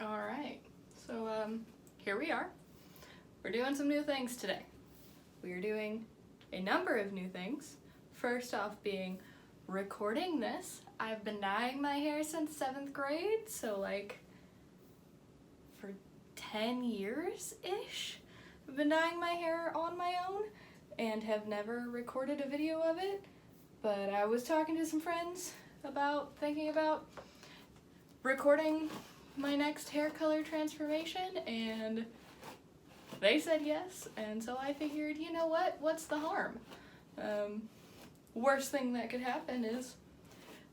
All right, so here we are. We're doing some new things today. We are doing a number of new things. First off being recording this. I've been dyeing my hair since 7th grade, so like for 10 years-ish. I've been dyeing my hair on my own and have never recorded a video of it, but I was talking to some friends about thinking about recording my next hair color transformation, and they said yes, and so I figured, you know what's the harm? Worst thing that could happen is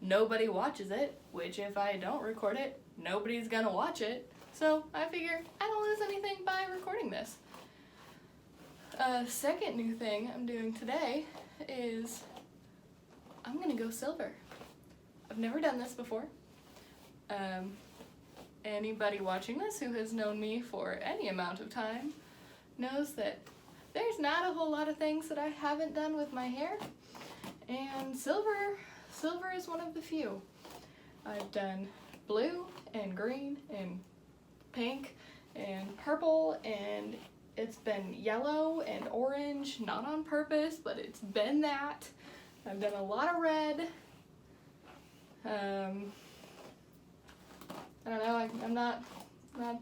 nobody watches it, which if I don't record it, nobody's gonna watch it, so I figured I don't lose anything by recording this. Second new thing I'm doing today is I'm gonna go silver. I've never done this before. Anybody watching this who has known me for any amount of time knows that there's not a whole lot of things that I haven't done with my hair, and silver is one of the few. I've done blue and green and pink and purple, and it's been yellow and orange, not on purpose, but it's been that. I've done a lot of red. I don't know, I'm not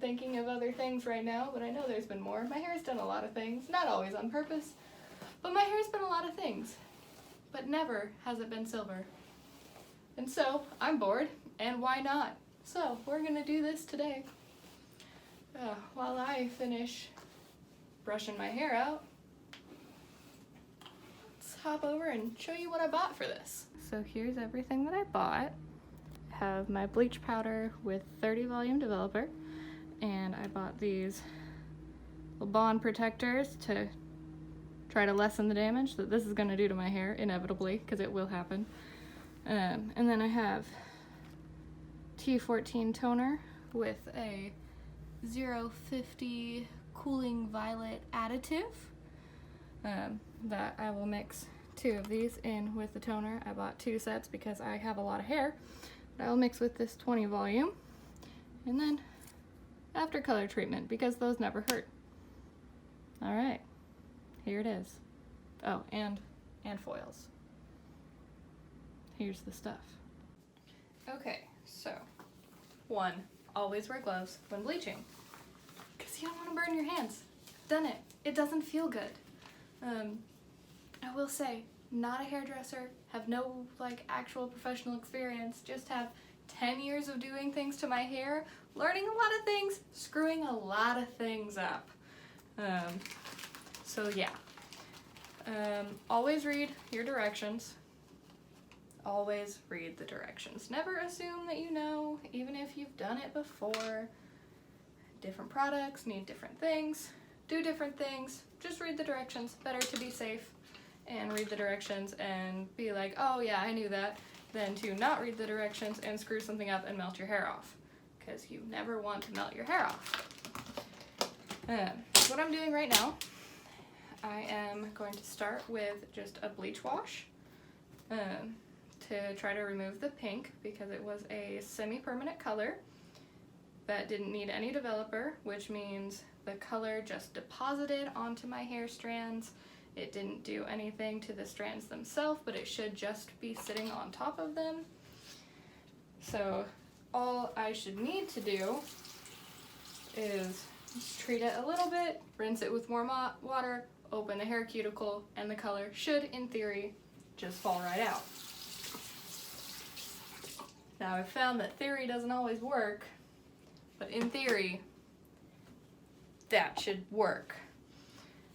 thinking of other things right now, but I know there's been more. My hair's done a lot of things, not always on purpose, but my hair's been a lot of things, but never has it been silver. And so, I'm bored, and why not? So, we're gonna do this today. While I finish brushing my hair out, let's hop over and show you what I bought for this. So here's everything that I bought. I have my bleach powder with 30 volume developer, and I bought these little bond protectors to try to lessen the damage that this is going to do to my hair, inevitably, because it will happen. And then I have T14 toner with a 050 cooling violet additive that I will mix 2 of these in with the toner. I bought 2 sets because I have a lot of hair. I'll mix with this 20 volume, and then after color treatment, because those never hurt. All right, here it is. Oh, and foils. Here's the stuff. Okay, so 1, always wear gloves when bleaching, because you don't want to burn your hands. Done it. It doesn't feel good. I will say, not a hairdresser, have no like actual professional experience, just have 10 years of doing things to my hair, learning a lot of things, screwing a lot of things up. So yeah. Always read your directions. Always read the directions. Never assume that you know, even if you've done it before. Different products need different things, do different things. Just read the directions. Better to be safe and read the directions and be like, oh yeah, I knew that, than to not read the directions and screw something up and melt your hair off, because you never want to melt your hair off. What I'm doing right now, I am going to start with just a bleach wash to try to remove the pink, because it was a semi-permanent color that didn't need any developer, which means the color just deposited onto my hair strands. It didn't do anything to the strands themselves, but it should just be sitting on top of them. So all I should need to do is treat it a little bit, rinse it with warm water, open the hair cuticle, and the color should, in theory, just fall right out. Now I've found that theory doesn't always work, but in theory, that should work.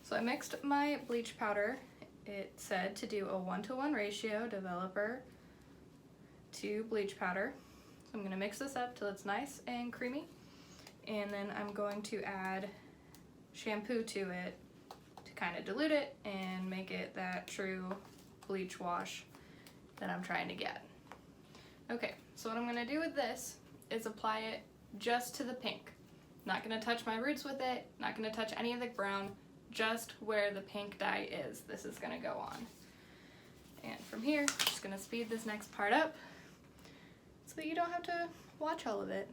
So I mixed my bleach powder. It said to do a 1-to-1 ratio, developer to bleach powder. So I'm gonna mix this up till it's nice and creamy. And then I'm going to add shampoo to it to kind of dilute it and make it that true bleach wash that I'm trying to get. Okay, so what I'm gonna do with this is apply it just to the pink. Not gonna touch my roots with it, not gonna touch any of the brown, just where the pink dye is, this is gonna go on. And from here, just gonna speed this next part up so that you don't have to watch all of it.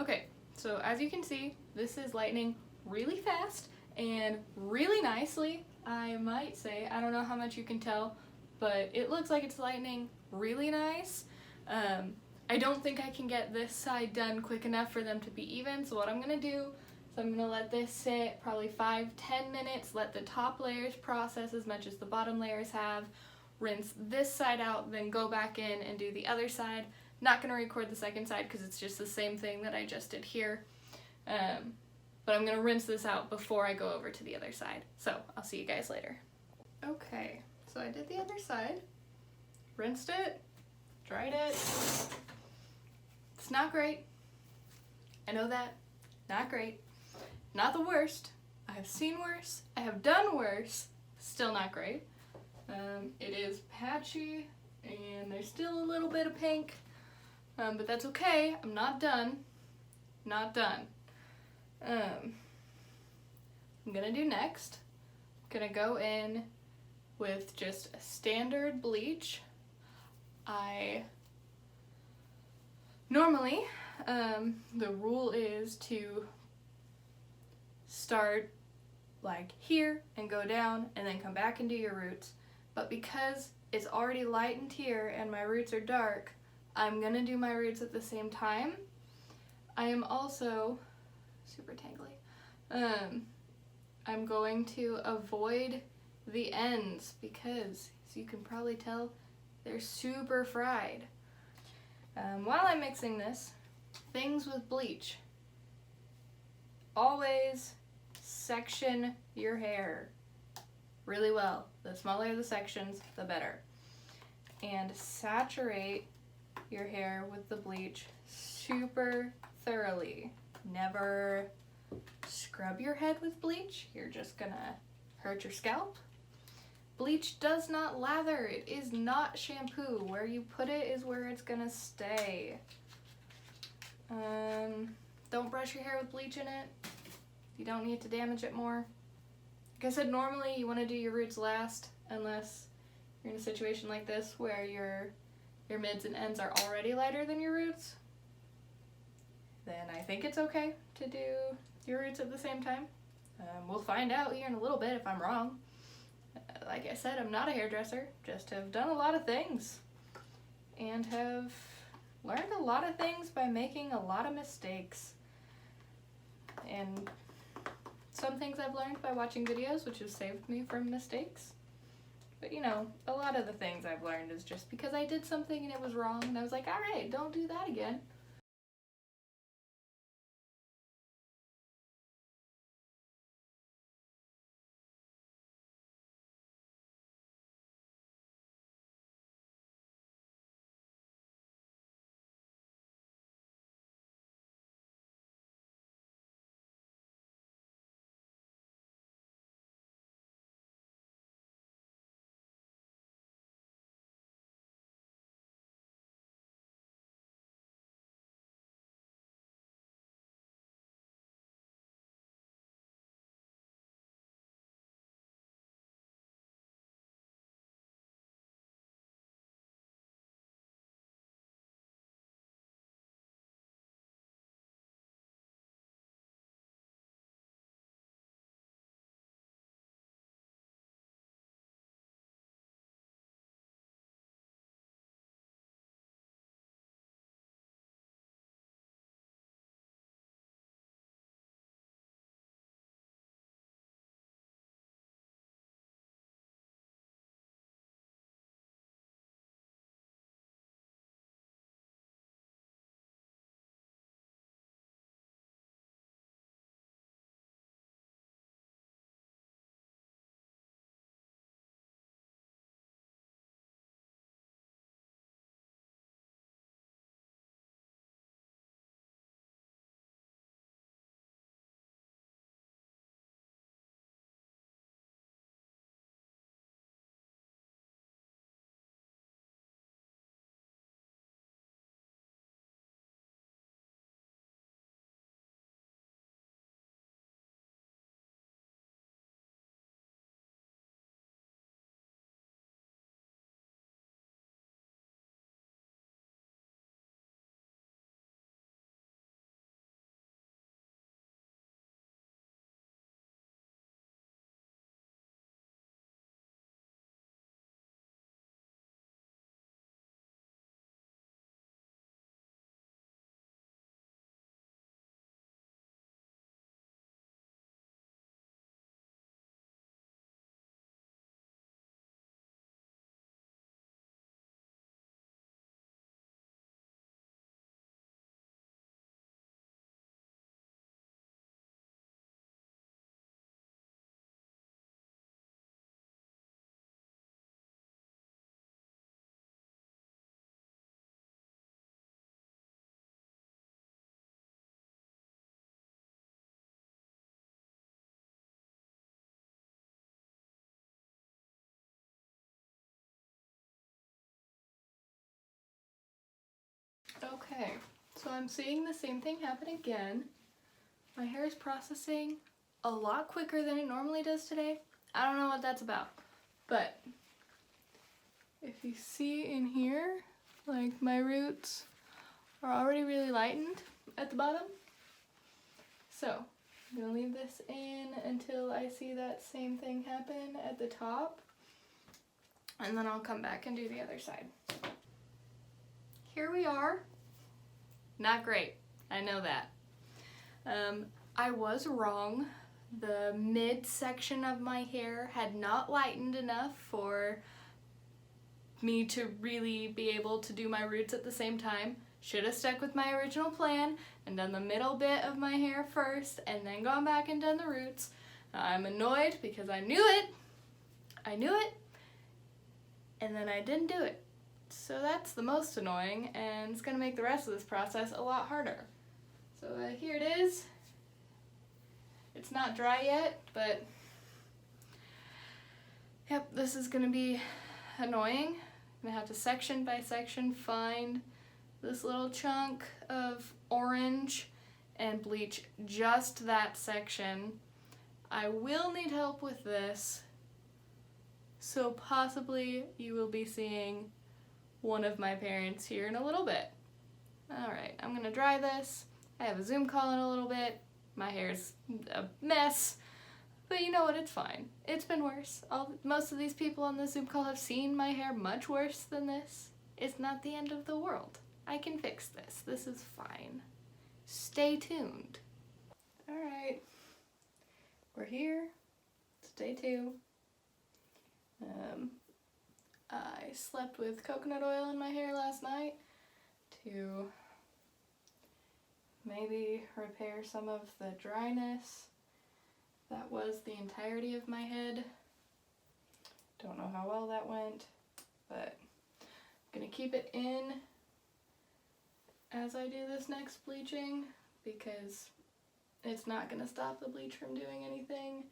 Okay, so as you can see, this is lightening really fast and really nicely, I might say. I don't know how much you can tell, but it looks like it's lightening really nice. I don't think I can get this side done quick enough for them to be even, so what I'm going to do is I'm going to let this sit probably 5-10 minutes, let the top layers process as much as the bottom layers have, rinse this side out, then go back in and do the other side. Not going to record the second side because it's just the same thing that I just did here, but I'm going to rinse this out before I go over to the other side. So I'll see you guys later. Okay, so I did the other side, rinsed it, dried it. It's not great. I know that. Not great. Not the worst. I have seen worse. I have done worse. Still not great. It is patchy and there's still a little bit of pink, but that's okay. I'm not done. Not done. I'm gonna do next. I'm gonna go in with just a standard bleach. Normally, the rule is to start like here and go down and then come back and do your roots. But because it's already lightened here and my roots are dark, I'm gonna do my roots at the same time. I am also super tangly. I'm going to avoid the ends because, as you can probably tell, they're super fried. While I'm mixing this, things with bleach. Always section your hair really well. The smaller the sections, the better. And saturate your hair with the bleach super thoroughly. Never scrub your head with bleach. You're just gonna hurt your scalp. Bleach does not lather. It is not shampoo. Where you put it is where it's gonna stay. Don't brush your hair with bleach in it. You don't need to damage it more. Like I said, normally you want to do your roots last unless you're in a situation like this where your mids and ends are already lighter than your roots. Then I think it's okay to do your roots at the same time. We'll find out here in a little bit if I'm wrong. Like I said, I'm not a hairdresser, just have done a lot of things and have learned a lot of things by making a lot of mistakes. And some things I've learned by watching videos, which has saved me from mistakes. But you know, a lot of the things I've learned is just because I did something and it was wrong and I was like, all right, don't do that again. Okay, so I'm seeing the same thing happen again. My hair is processing a lot quicker than it normally does today. I don't know what that's about, but if you see in here, like my roots are already really lightened at the bottom. So I'm gonna leave this in until I see that same thing happen at the top, and then I'll come back and do the other side. Here we are. Not great, I know that. I was wrong. The midsection of my hair had not lightened enough for me to really be able to do my roots at the same time. Should have stuck with my original plan and done the middle bit of my hair first and then gone back and done the roots. I'm annoyed because I knew it, and then I didn't do it. So that's the most annoying, and it's gonna make the rest of this process a lot harder. So here it is. It's not dry yet, but yep, this is gonna be annoying. I'm gonna have to section by section find this little chunk of orange and bleach just that section. I will need help with this, so possibly you will be seeing one of my parents here in a little bit. Alright, I'm gonna dry this. I have a Zoom call in a little bit. My hair's a mess, but you know what, it's fine. It's been worse. Most of these people on the Zoom call have seen my hair much worse than this. It's not the end of the world. I can fix this. This is fine. Stay tuned. Alright, we're here. It's day 2. I slept with coconut oil in my hair last night to maybe repair some of the dryness. That was the entirety of my head. Don't know how well that went, but I'm gonna keep it in as I do this next bleaching because it's not gonna stop the bleach from doing anything,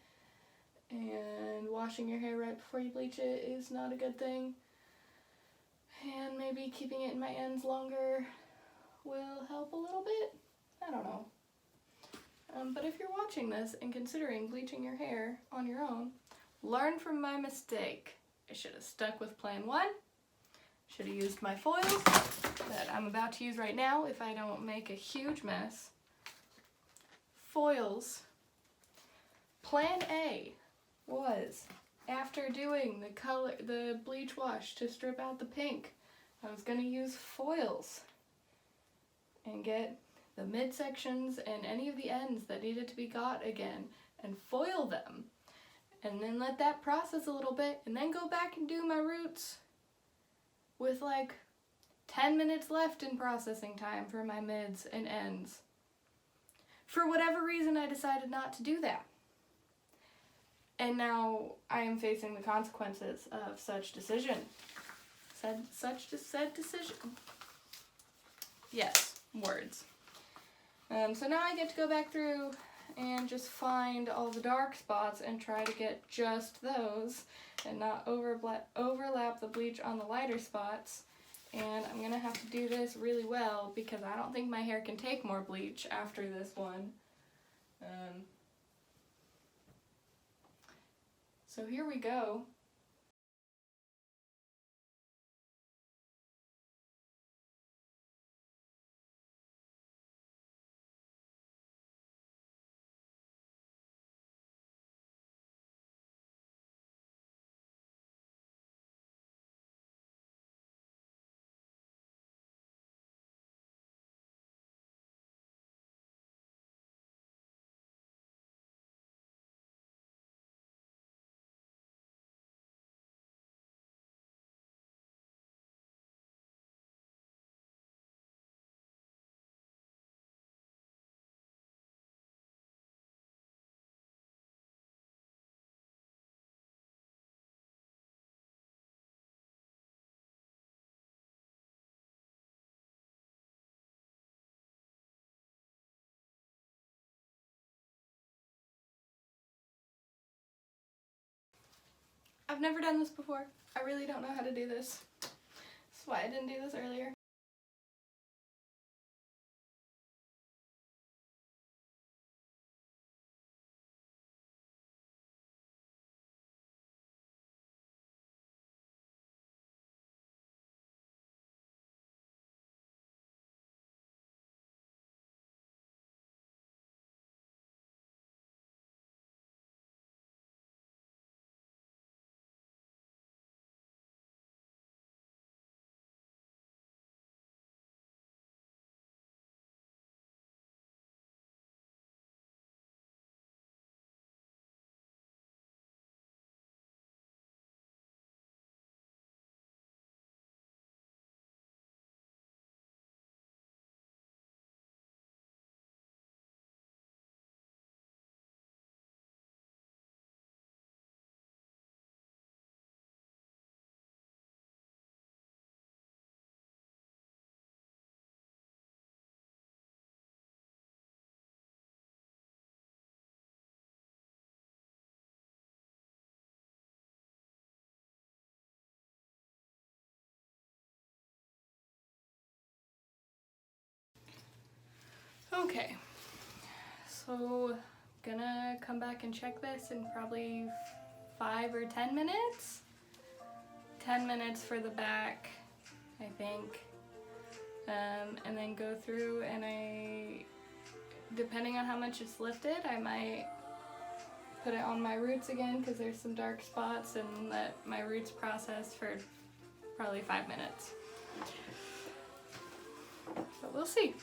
and washing your hair right before you bleach it is not a good thing, and maybe keeping it in my ends longer will help a little bit. I don't know. But if you're watching this and considering bleaching your hair on your own, learn from my mistake. I should have stuck with plan 1. Should have used my foils that I'm about to use right now if I don't make a huge mess. Foils. Plan A was, after doing the bleach wash to strip out the pink, I was going to use foils and get the midsections and any of the ends that needed to be got again and foil them, and then let that process a little bit, and then go back and do my roots with like 10 minutes left in processing time for my mids and ends. For whatever reason, I decided not to do that. And now I am facing the consequences of such decision. Said decision. Yes, words. So now I get to go back through and just find all the dark spots and try to get just those and not overlap the bleach on the lighter spots. And I'm gonna have to do this really well because I don't think my hair can take more bleach after this one. So here we go. I've never done this before. I really don't know how to do this. That's why I didn't do this earlier. Okay, so gonna come back and check this in probably 5 or 10 minutes. 10 minutes for the back, I think. And then go through and depending on how much it's lifted, I might put it on my roots again because there's some dark spots, and let my roots process for probably 5 minutes. But we'll see.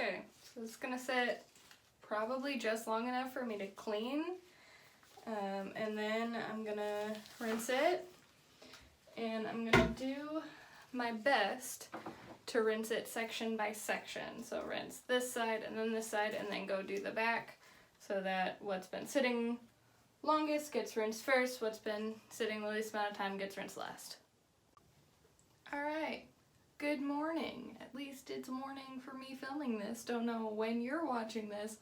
Okay, so it's gonna sit probably just long enough for me to clean. And then I'm gonna rinse it, and I'm gonna do my best to rinse it section by section. So rinse this side and then this side and then go do the back, so that what's been sitting longest gets rinsed first, what's been sitting the least amount of time gets rinsed last. Alright, good morning. At least it's morning for me filming this. Don't know when you're watching this,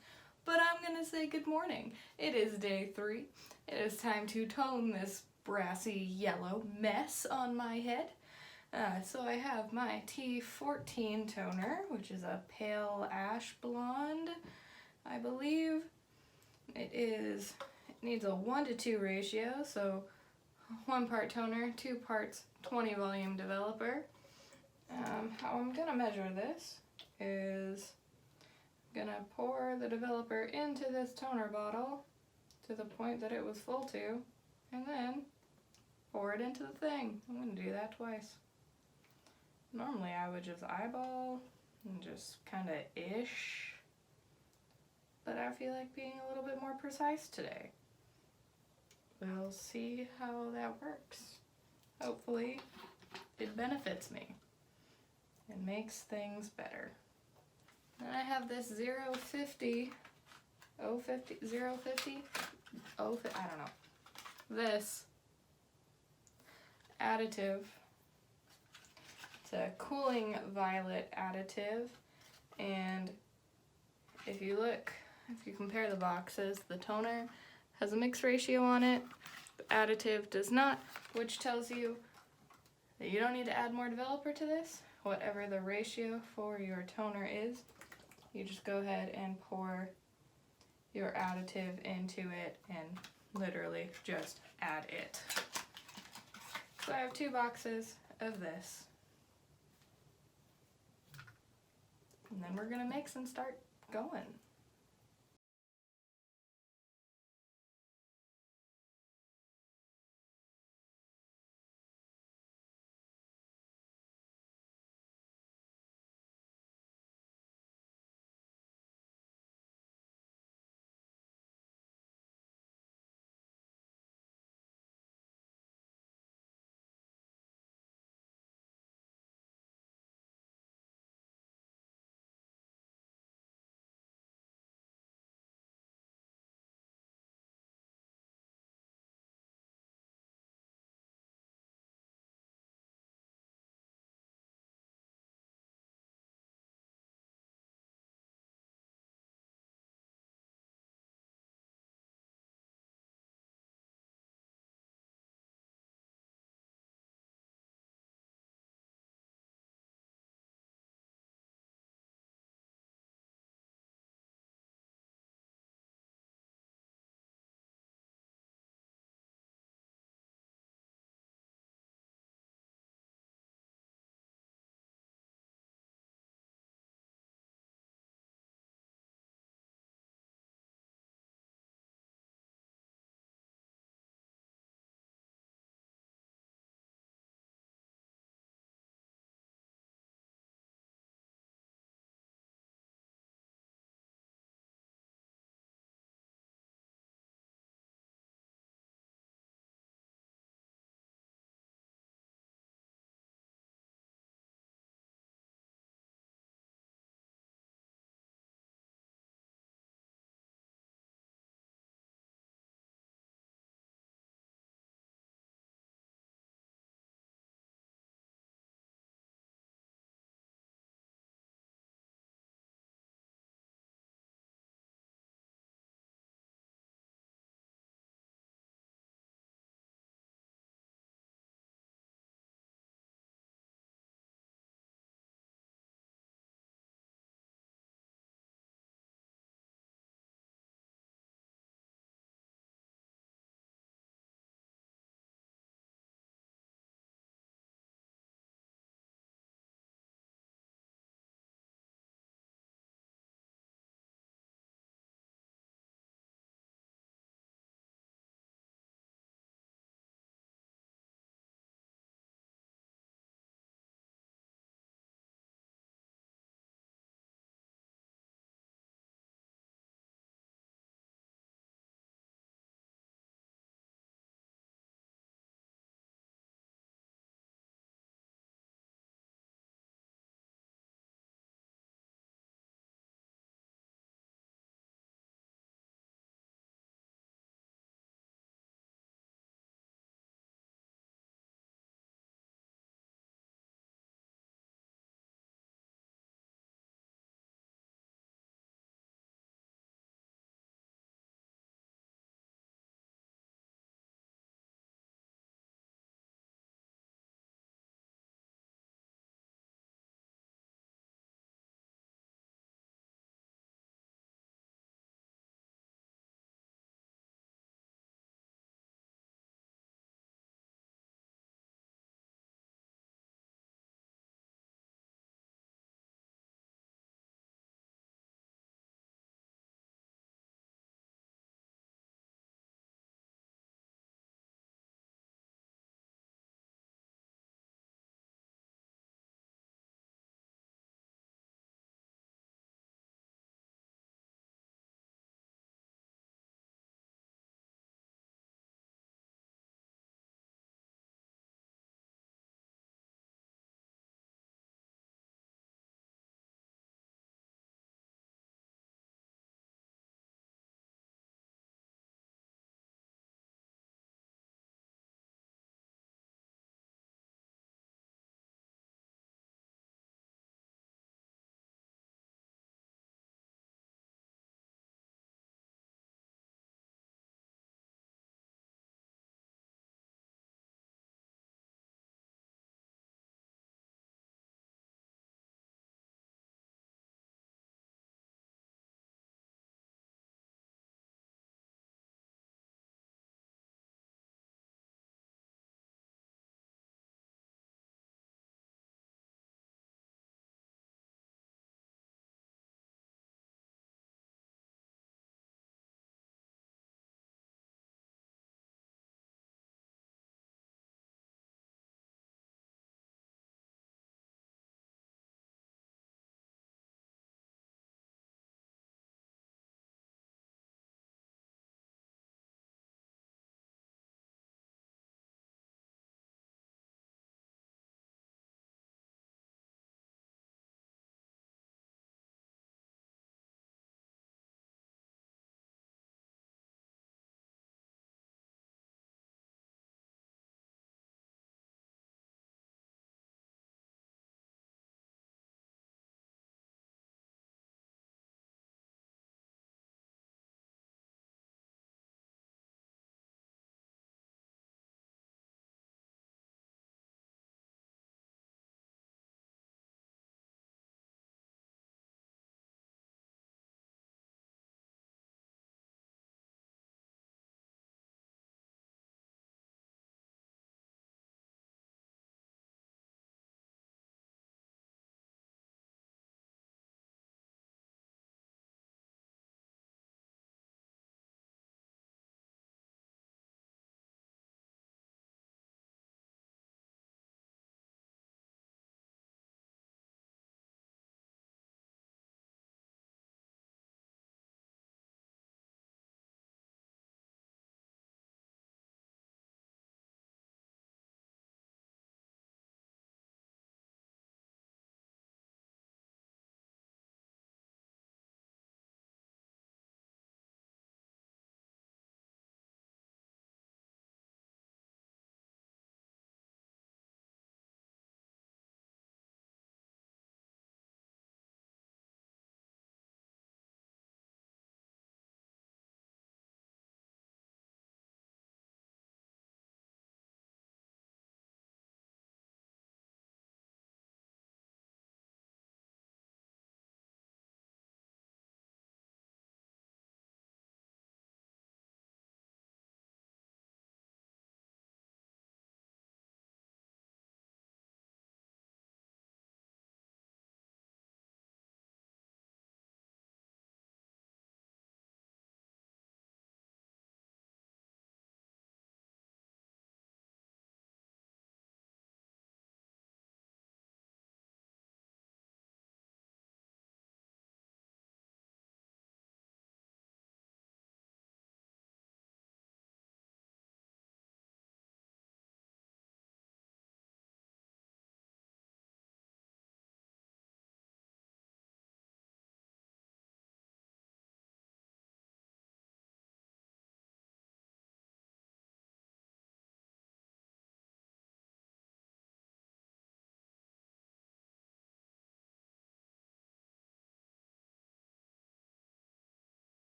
but I'm gonna say good morning. It is day 3. It is time to tone this brassy yellow mess on my head. So I have my T14 toner, which is a pale ash blonde, I believe. It needs a 1:2 ratio, so 1 part toner, 2 parts 20 volume developer. How I'm gonna measure this is I'm gonna pour the developer into this toner bottle to the point that it was full to, and then pour it into the thing. I'm gonna do that twice. Normally I would just eyeball and just kind of ish, but I feel like being a little bit more precise today. We'll see how that works. Hopefully it benefits me and makes things better. Then I have this 050, I don't know, this additive. It's a cooling violet additive, and if you compare the boxes, the toner has a mix ratio on it, the additive does not, which tells you that you don't need to add more developer to this. Whatever the ratio for your toner is, you just go ahead and pour your additive into it and literally just add it. So I have 2 boxes of this. And then we're gonna mix and start going.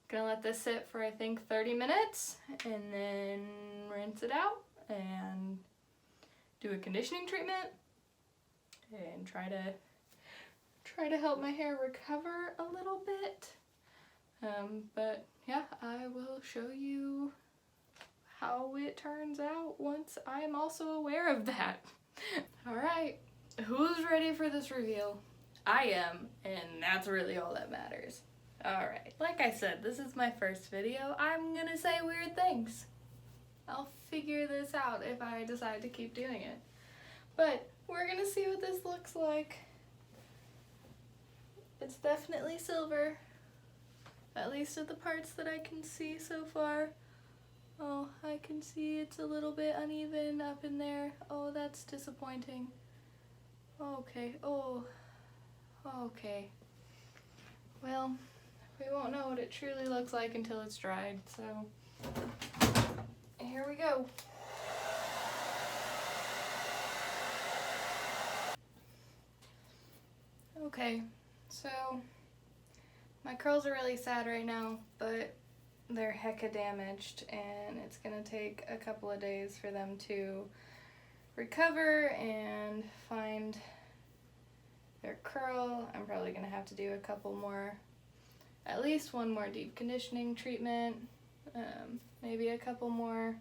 Gonna let this sit for I think 30 minutes and then rinse it out and do a conditioning treatment and try to help my hair recover a little bit. But yeah, I will show you how it turns out once I am also aware of that. Alright, who's ready for this reveal? I am, and that's really all that matters. Alright, like I said, this is my first video. I'm gonna say weird things. I'll figure this out if I decide to keep doing it. But we're gonna see what this looks like. It's definitely silver, at least at the parts that I can see so far. Oh, I can see it's a little bit uneven up in there. Oh, that's disappointing. Okay, oh, okay. Well, we won't know what it truly looks like until it's dried, so here we go. Okay, so my curls are really sad right now, but they're hecka damaged and it's gonna take a couple of days for them to recover and find their curl. I'm probably gonna have to do a couple more, at least one more deep conditioning treatment, maybe a couple more.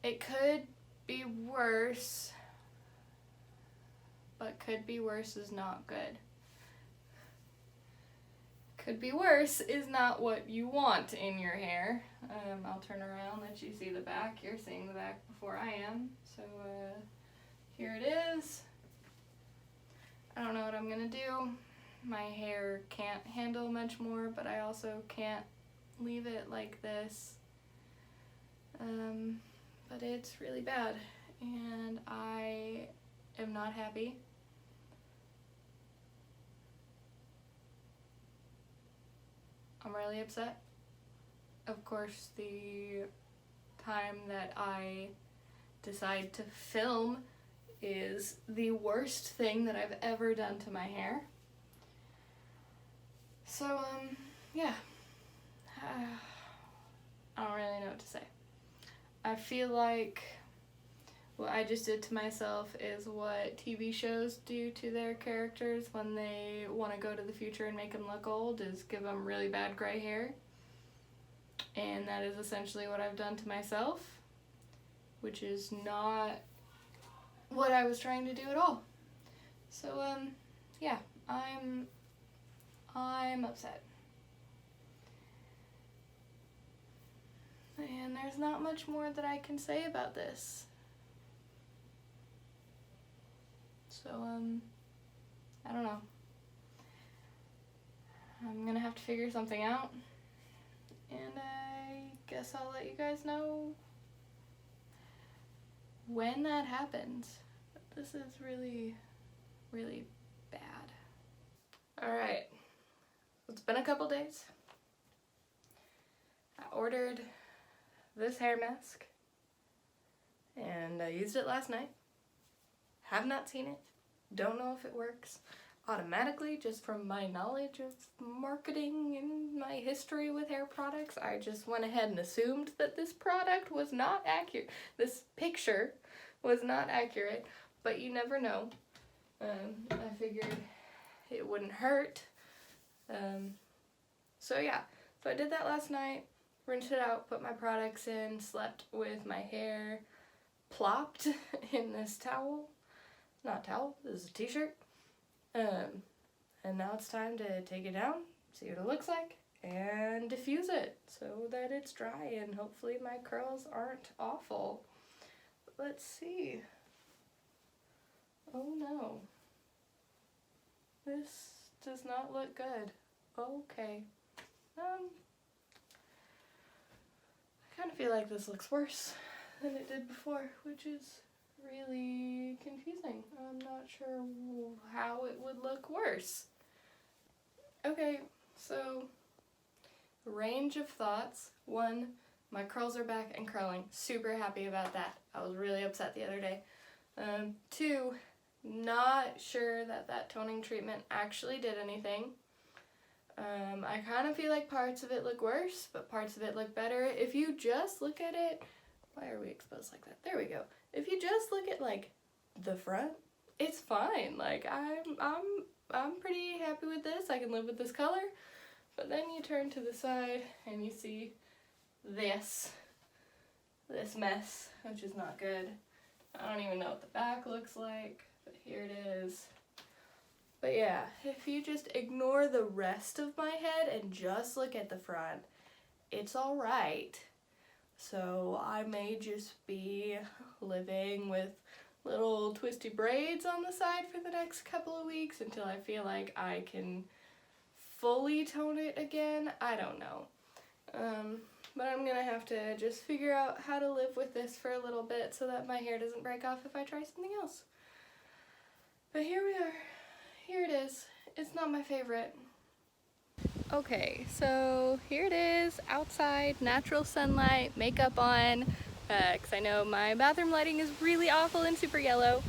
It could be worse, but could be worse is not good. Could be worse is not what you want in your hair. I'll turn around, let you see the back. You're seeing the back before I am. So here it is. I don't know what I'm gonna do. My hair can't handle much more, but I also can't leave it like this. But it's really bad and I am not happy. I'm really upset. Of course, the time that I decide to film is the worst thing that I've ever done to my hair. So, yeah. I don't really know what to say. I feel like what I just did to myself is what TV shows do to their characters when they want to go to the future and make them look old, is give them really bad gray hair. And that is essentially what I've done to myself, which is not what I was trying to do at all. So, yeah, I'm upset. And there's not much more that I can say about this. So, I don't know. I'm gonna have to figure something out. And I guess I'll let you guys know when that happens. This is really, really bad. Alright. It's been a couple days. I ordered this hair mask and I used it last night. Have not seen it. Don't know if it works. Automatically, just from my knowledge of marketing and my history with hair products, I just went ahead and assumed that this product was not accurate. This picture was not accurate, but you never know. I figured it wouldn't hurt. So yeah, so I did that last night, rinsed it out, put my products in, slept with my hair plopped in this towel. Not towel, this is a t-shirt. And now it's time to take it down, see what it looks like, and diffuse it so that it's dry and hopefully my curls aren't awful. Let's see. Oh no. This does not look good. Okay. I kind of feel like this looks worse than it did before, which is really confusing. I'm not sure how it would look worse. Okay, so range of thoughts. 1, my curls are back and curling. Super happy about that. I was really upset the other day. 2, Not sure that that toning treatment actually did anything. I kind of feel like parts of it look worse, but parts of it look better. If you just look at it, why are we exposed like that? There we go. If you just look at like the front, it's fine. Like I'm pretty happy with this. I can live with this color. But then you turn to the side and you see this mess, which is not good. I don't even know what the back looks like, but here it is. But yeah, if you just ignore the rest of my head and just look at the front, it's alright. So I may just be living with little twisty braids on the side for the next couple of weeks until I feel like I can fully tone it again. I don't know. But I'm gonna have to just figure out how to live with this for a little bit so that my hair doesn't break off if I try something else. But here we are. Here it is. It's not my favorite. Okay, so here it is, outside, natural sunlight, makeup on, because I know my bathroom lighting is really awful and super yellow.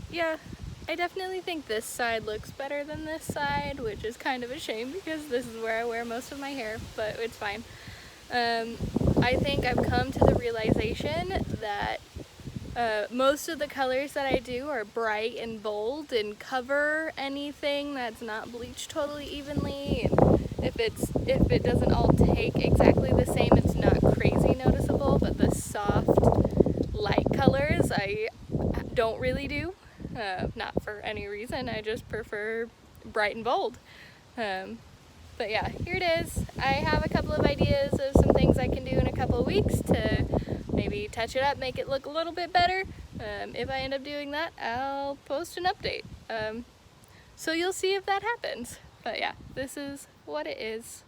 Yeah, I definitely think this side looks better than this side, which is kind of a shame because this is where I wear most of my hair, but it's fine. I think I've come to the realization that most of the colors that I do are bright and bold and cover anything that's not bleached totally evenly. And if it doesn't all take exactly the same, it's not crazy noticeable, but the soft light colors I don't really do. Not for any reason, I just prefer bright and bold. But yeah, here it is. I have a couple of ideas of some things I can do in a couple of weeks to maybe touch it up, make it look a little bit better. If I end up doing that, I'll post an update. So you'll see if that happens. But yeah, this is what it is.